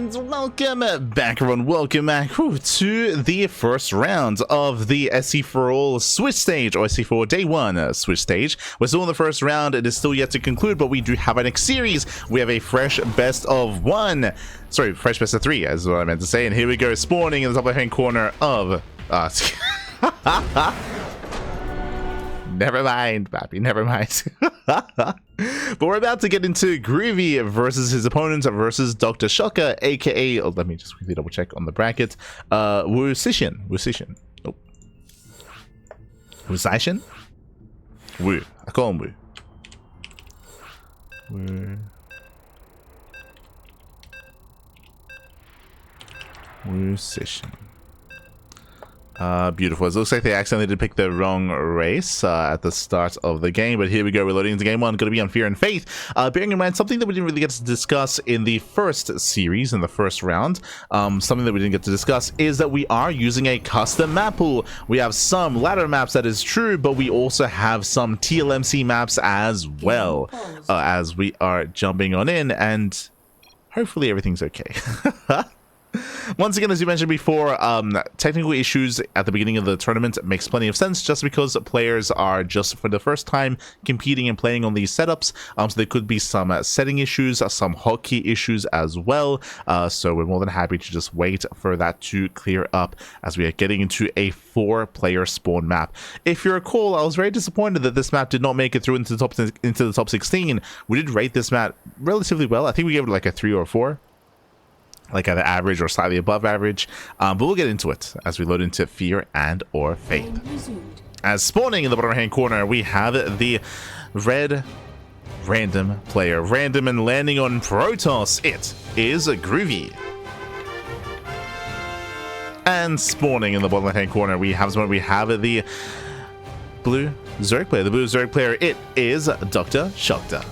And welcome back, everyone. Welcome back to the first round of the SC4ALL Swiss Stage, or SC4 Day 1 Swiss Stage. We're still in the first round. It is still yet to conclude, but we do have our next series. We have a fresh best of one. Sorry, fresh best of three, is what I meant to say. And here we go, spawning in the top left-hand corner of... Never mind, Pappy, never mind. But we're about to get into Groovy versus his opponent versus Dr. Shocker, aka, let me just quickly double check on the bracket, Woosixion. Oh. Woosixion? Woo. I call him Woo. Woo. Woosixion. Beautiful. It looks like they accidentally did pick the wrong race at the start of the game, but here we go. We're loading into game one. Going to be on Fear and Faith. Bearing in mind something that we didn't really get to discuss in the first series, in the first round. Something that we didn't get to discuss is that we are using a custom map pool. We have some ladder maps, that is true, but we also have some TLMC maps as well, as we are jumping on in, and hopefully everything's okay. Once again, as you mentioned before, technical issues at the beginning of the tournament makes plenty of sense, just because players are just for the first time competing and playing on these setups. So there could be some setting issues, some hotkey issues as well. So we're more than happy to just wait for that to clear up as we are getting into a 4-player spawn map. If you recall, I was very disappointed that this map did not make it through into the top 16. We did rate this map relatively well. I think we gave it like a 3 or 4. Like either average or slightly above average, but we'll get into it as we load into Fear and or Faith. As spawning in the bottom right hand corner, we have the red random player, random and landing on Protoss. It is Groovy. And spawning in the bottom left hand corner, we have the blue Zerg player. The blue Zerg player, it is Dr. Shocker,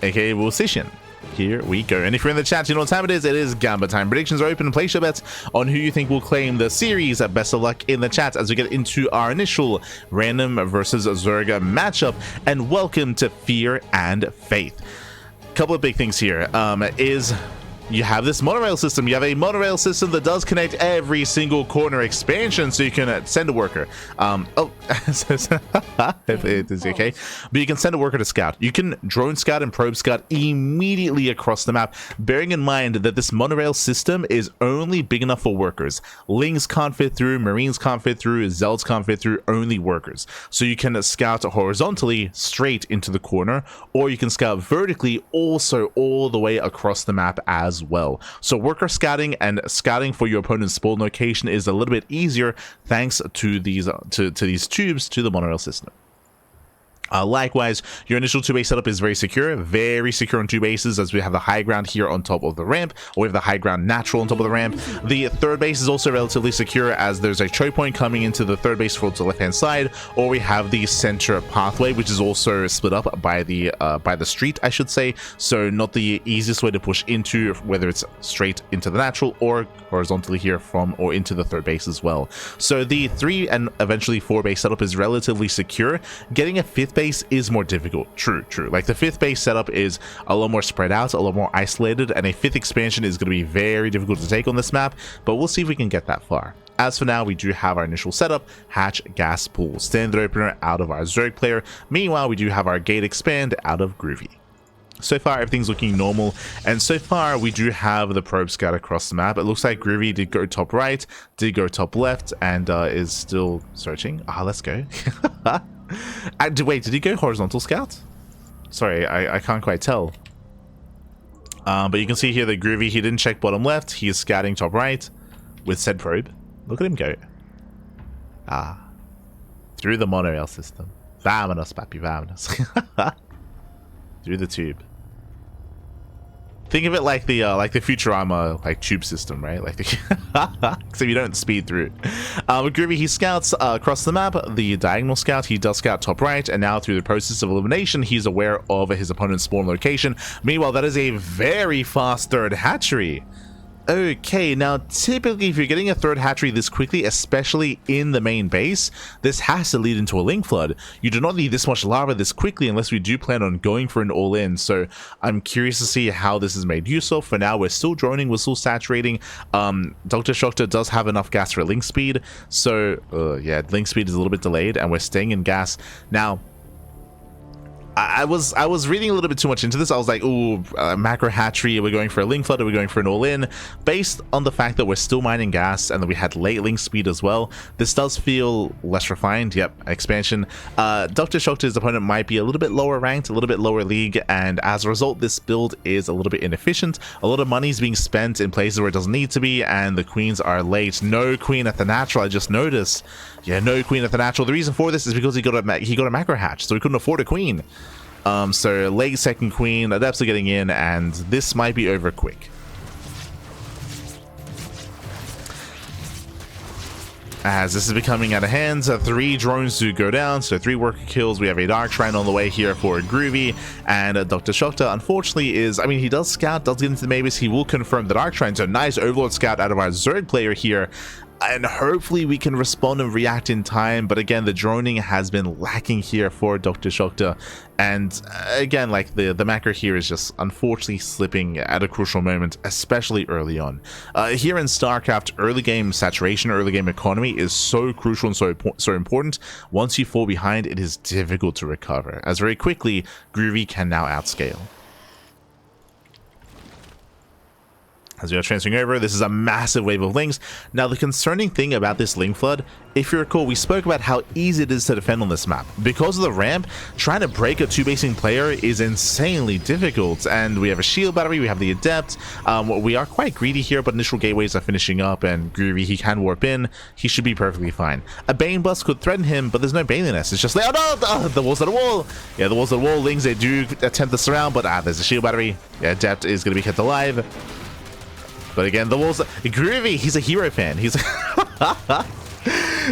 aka Woosixion. Here we go. And if you're in the chat, you know what time it is. It is Gamba time. Predictions are open. Place your bets on who you think will claim the series. Best of luck in the chat as we get into our initial random versus Zerg matchup. And welcome to Fear and Faith. Couple of big things here is you have this monorail system. You have a monorail system that does connect every single corner expansion, so you can send a worker. If it is okay, but you can send a worker to scout. You can drone scout and probe scout immediately across the map, bearing in mind that this monorail system is only big enough for workers. Lings can't fit through, Marines can't fit through, Zelds can't fit through, only workers. So you can scout horizontally straight into the corner, or you can scout vertically also all the way across the map as well. So worker scouting and scouting for your opponent's spawn location is a little bit easier thanks to these these tubes to the monorail system. Likewise, your initial 2-base setup is very secure on 2 bases, as we have the high ground here on top of the ramp, or we have the high ground natural on top of the ramp. The 3rd base is also relatively secure, as there's a choke point coming into the 3rd base towards the left hand side, or we have the center pathway, which is also split up by the street, I should say. So not the easiest way to push into, whether it's straight into the natural or horizontally here from or into the 3rd base as well. So the 3 and eventually 4 base setup is relatively secure. Getting a 5th base is more difficult. True. Like the 5th base setup is a lot more spread out, a lot more isolated, and a 5th expansion is going to be very difficult to take on this map, but we'll see if we can get that far. As for now, we do have our initial setup, hatch, gas pool, standard opener out of our Zerg player. Meanwhile, we do have our gate expand out of Groovy. So far, everything's looking normal, and so far, we do have the probe scout across the map. It looks like Groovy did go top right, did go top left, and is still searching. Let's go. Wait, did he go horizontal scout? Sorry, I can't quite tell. But you can see here that Groovy, he didn't check bottom left. He is scouting top right with said probe. Look at him go. Through the monorail system. Vamonos, papi, vamonos. Through the tube. Think of it like the Futurama tube system, right? Like so you don't speed through. Groovy, he scouts across the map. The diagonal scout, he does scout top right, and now through the process of elimination, he's aware of his opponent's spawn location. Meanwhile, that is a very fast 3rd hatchery. Okay, now typically if you're getting a third hatchery this quickly, especially in the main base, this has to lead into a link flood. You do not need this much lava this quickly unless we do plan on going for an all-in, so I'm curious to see how this is made use of. For now, we're still droning, we're still saturating. Dr. Shokta does have enough gas for link speed, so yeah, link speed is a little bit delayed, and we're staying in gas. Now, I was reading a little bit too much into this. I was like, ooh, macro hatchery, are we going for a link flood, are we going for an all-in? Based on the fact that we're still mining gas and that we had late link speed as well, this does feel less refined. Yep, expansion. Dr. Shokta's opponent might be a little bit lower ranked, a little bit lower league, and as a result, this build is a little bit inefficient. A lot of money is being spent in places where it doesn't need to be, and the queens are late. No queen at the natural, I just noticed. Yeah, no queen at the natural. The reason for this is because he got a macro hatch, so he couldn't afford a queen. So late second queen, adepts are getting in, and this might be over quick. As this is becoming out of hand, 3 drones do go down, so 3 worker kills. We have a Dark Shrine on the way here for Groovy, and Dr. Shokta, unfortunately, is, I mean, he does scout, does get into the maybase, he will confirm the Dark Shrine, so nice Overlord scout out of our Zerg player here. And hopefully we can respond and react in time, but again, the droning has been lacking here for Dr. Shokta, and again, like the macro here is just unfortunately slipping at a crucial moment, especially early on. Here in StarCraft, early game saturation, early game economy is so crucial and so important. Once you fall behind, it is difficult to recover, as very quickly Groovy can now outscale. As we are transferring over, this is a massive wave of links. Now, the concerning thing about this link flood, if you recall, we spoke about how easy it is to defend on this map. Because of the ramp, trying to break a 2-basing player is insanely difficult. And we have a shield battery, we have the adept. We are quite greedy here, but initial gateways are finishing up, and Groovy, he can warp in. He should be perfectly fine. A Bane bust could threaten him, but there's no Baneiness. It's just like, oh no, the walls of the wall. Yeah, the walls of the wall. Lings, they do attempt to surround, but there's a shield battery. Yeah, adept is going to be kept alive. But again, the walls... Groovy, he's a hero fan. He's...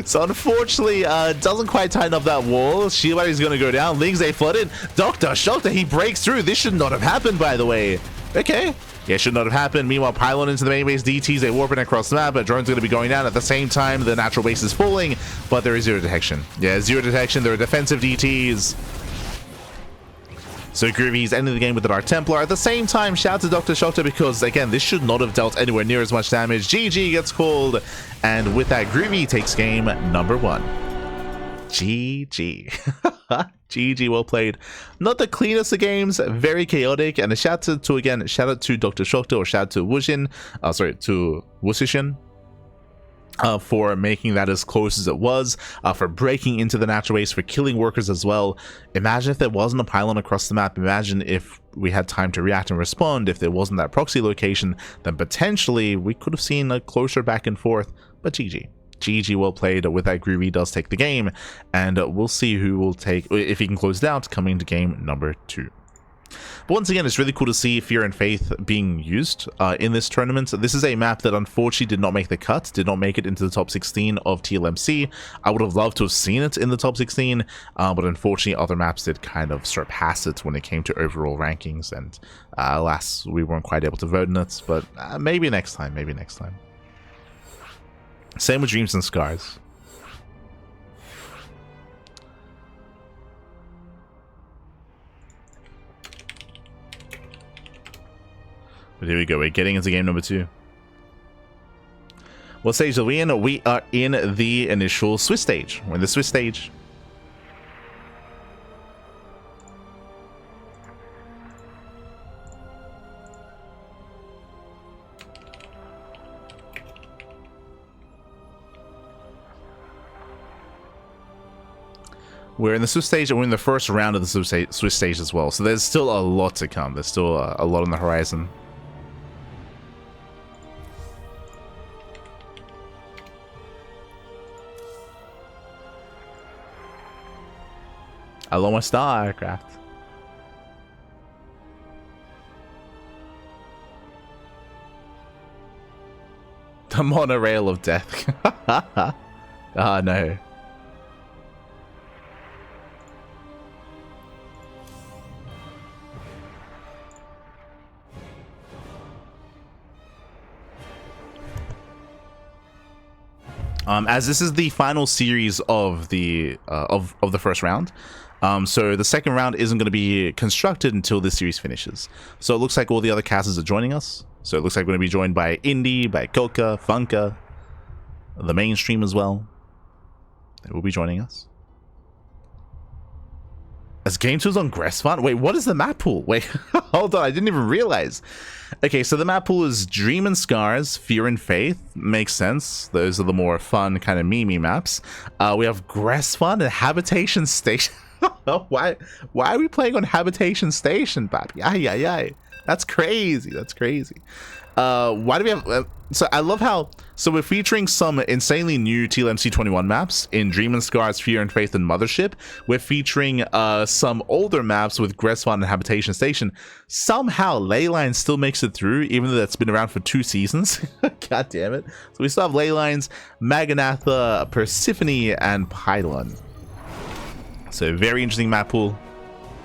So unfortunately, doesn't quite tighten up that wall. Shield battery's going to go down. Lings, they flooded. Dr. Shokta, he breaks through. This should not have happened, by the way. Okay. Yeah, should not have happened. Meanwhile, pylon into the main base. DTs, they warping across the map. But drone's going to be going down at the same time. The natural base is falling, but there is zero detection. Yeah, zero detection. There are defensive DTs. So Groovy's ending the game with the Dark Templar. At the same time, shout out to Dr. Shokta because, again, this should not have dealt anywhere near as much damage. GG gets called. And with that, Groovy takes game number 1. GG. GG, well played. Not the cleanest of games, very chaotic. And a shout out to again, shout out to Dr. Shokta, or shout out to Woosixion. For making that as close as it was, for breaking into the natural base, for killing workers as well. Imagine if there wasn't a pylon across the map. Imagine if we had time to react and respond. If there wasn't that proxy location, then potentially we could have seen a closer back and forth. But GG. GG, well played. With that, Groovy does take the game, and we'll see who will take, if he can close it out, coming to game number 2. But once again, it's really cool to see Fear and Faith being used in this tournament. This is a map that unfortunately did not make the cut, did not make it into the top 16 of TLMC. I would have loved to have seen it in the top 16, but unfortunately other maps did kind of surpass it when it came to overall rankings, and alas, we weren't quite able to vote in it, but maybe next time, maybe next time. Same with Dreams and Scars. But here we go, we're getting into game number 2. What stage are we in? We are in the initial Swiss stage. We're in the Swiss stage. We're in the Swiss stage, and we're in the first round of the Swiss stage as well. So there's still a lot to come. There's still a lot on the horizon. I love my StarCraft. The monorail of death. Ah, no. as this is the final series of the first round. So the second round isn't going to be constructed until this series finishes. So it looks like all the other casters are joining us. So it looks like we're going to be joined by Indie, by Koka, Funka, the mainstream as well. They will be joining us. As game 2's on Gressfont? Wait, what is the map pool? Wait, hold on, I didn't even realize. Okay, so the map pool is Dream and Scars, Fear and Faith. Makes sense. Those are the more fun kind of meme maps. We have Gressfont and Habitation Station. Why are we playing on Habitation Station, papi? Ay, ay, ay. That's crazy. That's crazy. Why do we have... so I love how... So we're featuring some insanely new TLMC21 maps in Dream and Scars, Fear and Faith, and Mothership. We're featuring some older maps with Gressfont and Habitation Station. Somehow Leyline still makes it through, even though that's been around for 2 seasons. God damn it. So we still have Leylines, Maganatha, Persephone, and Pylon. So very interesting map pool.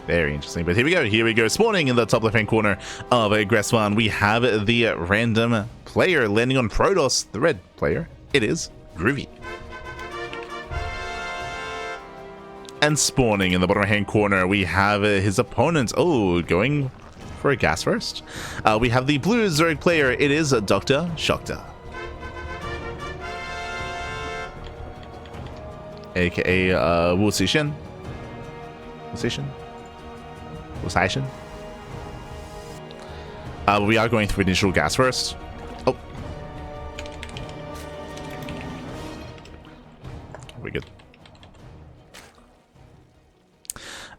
Very interesting. But here we go. Here we go. Spawning in the top left-hand corner of Gressfont, we have the random player landing on Protoss, the red player. It is Groovy. And spawning in the bottom right-hand corner, we have his opponent. Oh, going for a gas first. We have the blue Zerg player. It is Dr. Shokta, aka Woosixion. Woosixion. We are going through initial gas first. Oh, we're good.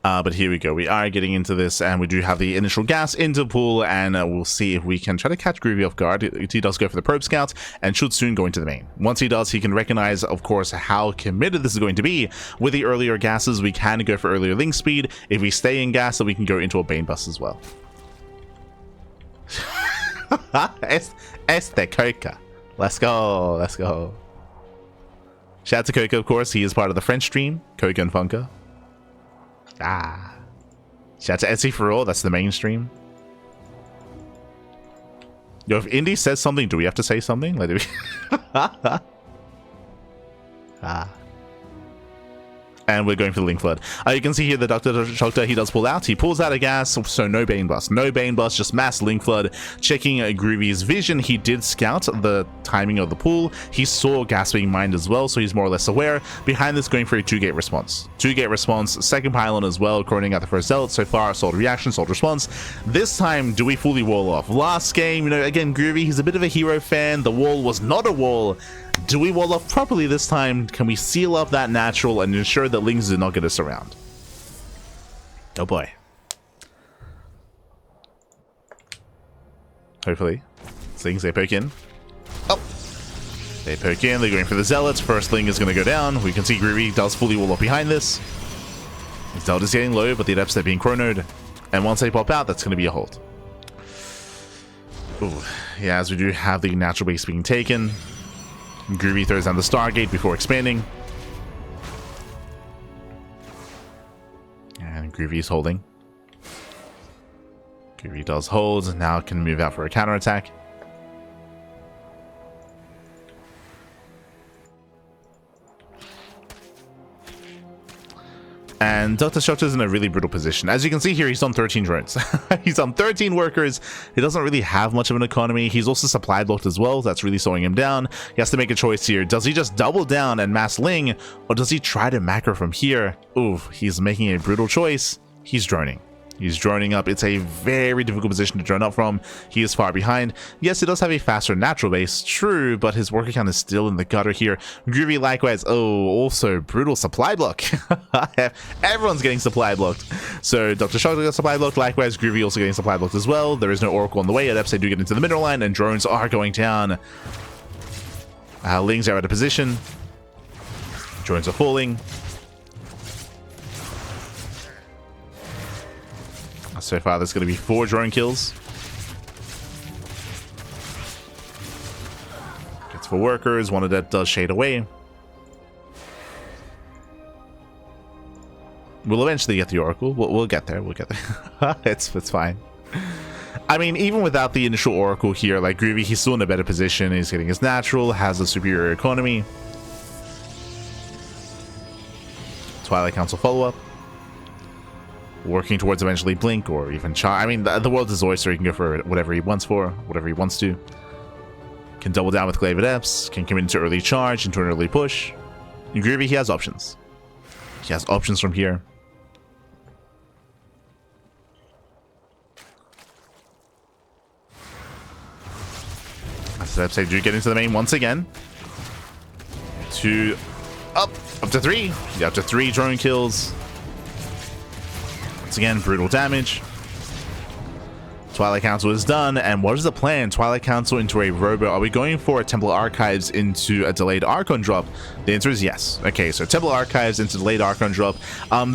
But here we go. We are getting into this, and we do have the initial gas into pool, and we'll see if we can try to catch Groovy off guard. He does go for the probe scouts and should soon go into the main. Once he does, he can recognize, of course, how committed this is going to be. With the earlier gases, we can go for earlier link speed. If we stay in gas, then we can go into a Bane bus as well. Este Coca. Let's go. Let's go. Shout out to Coca, of course. He is part of the French stream, Coca and Funka. Ah. Shout out to SC4ALL, that's the mainstream. Yo, if Indy says something, do we have to say something? Like, do we... ah. And we're going for the link flood. You can see here the Dr. Shokta, he does pull out. He pulls out a gas, so no Bane Bust. No Bane Bust, just mass link flood. Checking Groovy's vision, he did scout the timing of the pool. He saw gas being mined as well, so he's more or less aware. Behind this, going for a 2-gate response. 2-gate response, second pylon as well, coroning out the first zealot. So far, sold reaction, sold response. This time, do we fully wall off? Last game, you know, again, Groovy, he's a bit of a hero fan. The wall was not a wall. Do we wall off properly this time? Can we seal up that natural and ensure that Lings do not get us around? Oh boy. Hopefully. Lings, they poke in. Oh! They poke in, they're going for the Zealots. First Ling is going to go down. We can see Groovy does fully wall off behind this. His Zealot is getting low, but the Adepts are being chronoed. And once they pop out, that's going to be a hold. Ooh. Yeah, as we do have the natural base being taken. Groovy throws down the Stargate before expanding. And Groovy is holding. Groovy does hold. Now can move out for a counterattack. And Dr. Shokta is in a really brutal position. As you can see here, he's on 13 drones. He's on 13 workers. He doesn't really have much of an economy. He's also supply blocked as well. That's really slowing him down. He has to make a choice here. Does he just double down and mass Ling, or does he try to macro from here? Oof, he's making a brutal choice. He's droning. He's droning up. It's a very difficult position to drone up from. He is far behind. Yes, he does have a faster natural base, true, but his worker count is still in the gutter here. Groovy likewise. Oh, also brutal supply block. Everyone's getting supply blocked. So Dr. Shokta got supply blocked. Likewise, Groovy also getting supply blocked as well. There is no Oracle on the way. Adepts, they do get into the mineral line, and drones are going down. Lings are out of position. Drones are falling. So far, there's going to be 4 drone kills. Gets 4 workers. One of that does shade away. We'll eventually get the Oracle. We'll get there. We'll get there. It's fine. I mean, even without the initial Oracle here, like Groovy, he's still in a better position. He's getting his natural, has a superior economy. Twilight Council follow-up. Working towards eventually Blink or even I mean, the world is oyster. He can go for whatever he wants to. Can double down with Glaive Adepts. Can commit into early charge, into an early push. In Groovy, he has options. He has options from here. As I say, do get into the main once again. Up to 3. Yeah, up to 3 drone kills. Once again, brutal damage. Twilight Council is done, and what is the plan? Twilight Council into a Robo. Are we going for a Templar Archives into a delayed Archon drop? The answer is yes. Okay, so Templar Archives into delayed Archon drop.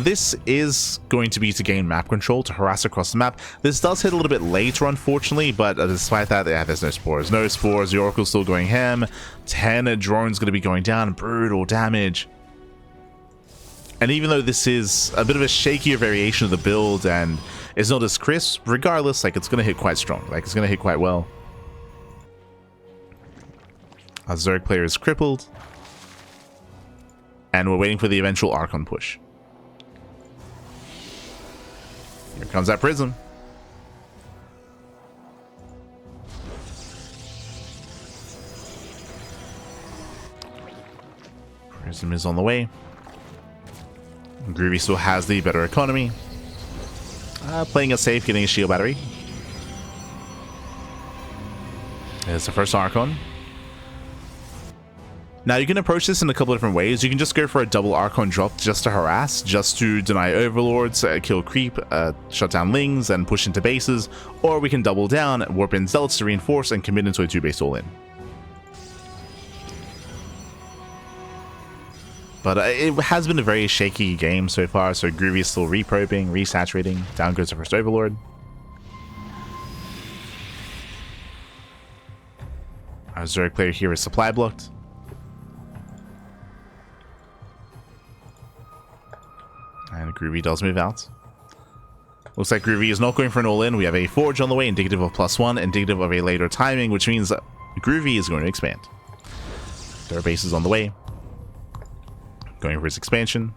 This is going to be to gain map control, to harass across the map. This does hit a little bit later, unfortunately, but despite that, yeah, there's no spores. No spores, the Oracle's still going ham. 10 drones going to be going down, brutal damage. And even though this is a bit of a shakier variation of the build and it's not as crisp, regardless, like, it's going to hit quite strong. Like, it's going to hit quite well. Our Zerg player is crippled. And we're waiting for the eventual Archon push. Here comes that Prism. Prism is on the way. Groovy still has the better economy. Playing it safe, getting a shield battery. There's the first Archon. Now you can approach this in a couple of different ways. You can just go for a double Archon drop just to harass, just to deny overlords, kill creep, shut down lings, and push into bases. Or we can double down, warp in zealots to reinforce, and commit into a 2-base all-in. But it has been a very shaky game so far, so Groovy is still reprobing, resaturating. Down goes the first Overlord. Our Zerg player here is supply blocked. And Groovy does move out. Looks like Groovy is not going for an all-in. We have a Forge on the way, indicative of +1, indicative of a later timing, which means that Groovy is going to expand. Their base is on the way. Going for his expansion.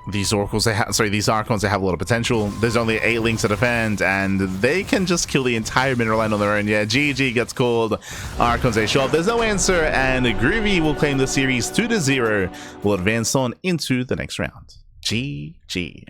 These Oracles, these Archons, they have a lot of potential. There's only 8 links to defend, and they can just kill the entire mineral line on their own. Yeah, GG gets called. Archons, they show up. There's no answer, and Groovy will claim the series 2-0. Will advance on into the next round. GG.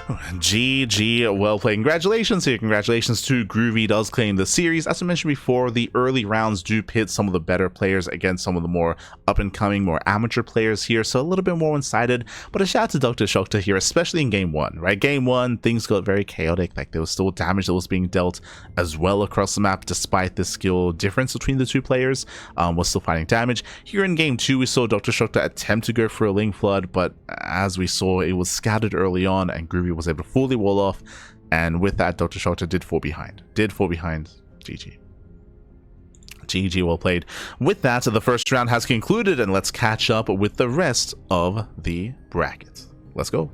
GG, well played. Congratulations here. Congratulations to Groovy, does claim the series. As I mentioned before, the early rounds do pit some of the better players against some of the more up-and-coming, more amateur players here, so a little bit more one-sided. But a shout out to Dr. Shokta here, especially in Game 1, right? Game 1, things got very chaotic. Like, there was still damage that was being dealt as well across the map, despite the skill difference between the two players. Was still fighting damage. Here in Game 2, we saw Dr. Shokta attempt to go for a Ling Flood, but as we saw, it was scattered early on, and Groovy was able to fully wall off, and with that, Dr. Shokta did fall behind. GG. GG, well played. With that, the first round has concluded, and let's catch up with the rest of the bracket. Let's go.